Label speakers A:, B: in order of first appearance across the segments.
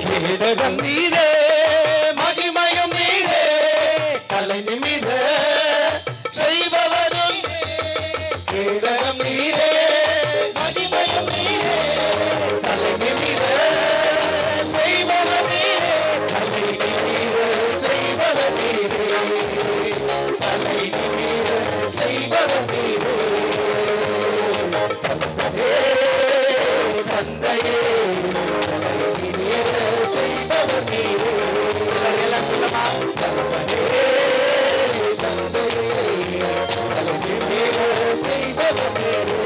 A: கேடகம் நீரே, மகிமையும் நீரே, தலை நிமிர செய்பவரும் கேடகம் நீரே, மகிமையும் நீரே, தலை நிமிர செய்பவர் நீரே, தலை நிமிர செய்பவர் நீரே, தலை நிமிர செய்பவர் நீரே. தந்தையே செய்பவர் நீரே. எல்லாம் சொல்லமா? தந்தையே செய்பவர் நீரே.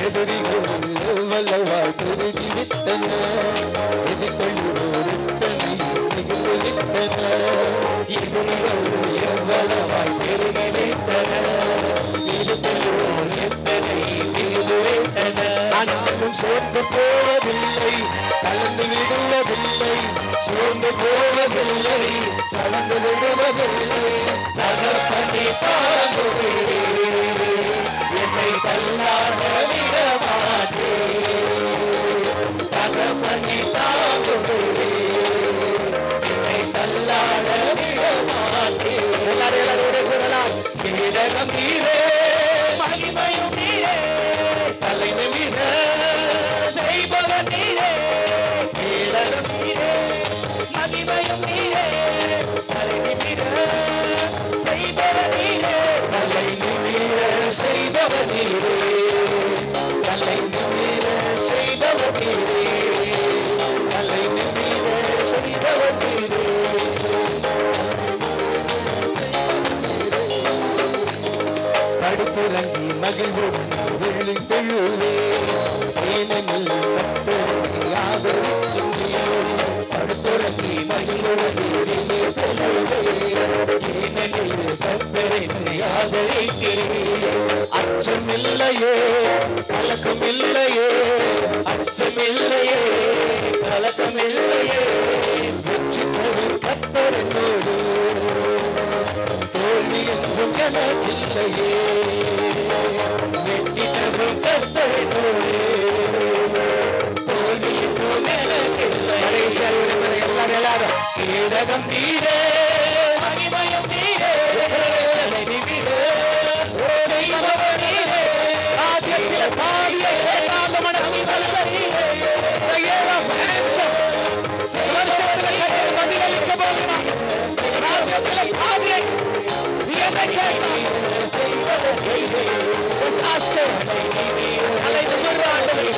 A: எதிரிகள் வல்லவாய் பெருகி விட்டன, எதிர்த்தொழித்தனை நிகழ்வு விட்டன. எதிரிகள் எவ்வளவாய் பெருகி விட்டன, எதிர்த்தொழித்தனை நிகழ்வு விட்டன. ஆனாலும் சோர்ந்து போவதில்லை, கலந்து விடுவதில்லை, சோர்ந்து போவதில்லை, கலந்து விடுவதில்லை. நகர்த்தனை தாங்குகிறேன், என்னை தள்ளாட விட மாட்டேன். நகர்த்தனை தாங்குகிறேன், என்னை தள்ளாட விட மாட்டேன். எல்லாரும் சொல்லலாம். கேடகம் நீரே, மகிமையும் நீரே, தலை நிமிர செய்பவர் நீரே, கேடகம் நீரே, மகிமையும் நீரே, தலை நிமிர செய்பவர் நீரே, தலை நிமிர செய்பவர் நீரே, தலை நிமிர செய்பவர் நீரே, தலை நிமிர செய்பவர் நீரே. படுத்துறங்கி மகிழ்வோடு வெள்ளி தெழுவே, ஏனெனில் கர்த்தரை ஆதரிக்கின்றேன். படுத்துறங்கி மகிழ்வோடு வெள்ளி தெழுவே, ஏனெனில் கர்த்தரை ஆதரிக்கிறேன். அச்சமில்லையே, கலக்கமில்லையே, அச்சமில்லையே, கலக்கமில்லையே, வெற்றி தரும் கர்த்தர் என்னோடு, தோல்வி என்றும் எனக்கில்லையே. வெற்றி தரும் கர்த்தர் என்னோடு, தோல்வி என்றும் எனக்கில்லையே. எல்லாரும் கேடகம் நீரே, மகிமையும் நீரே, தலை நிமிர செய்பவர் நீரே, ராஜ்யத்தில் பாடிய ஏகாந்தமன தலைவர் நீரே. வருஷத்தில் கர்த்தர் பதிலளிக்க போகிறார். ராஜ்யத்தில் பாடிய என்னை கேட்டார். செய்பவர் நீரே. அலை நிமிர ஆண்டவரே,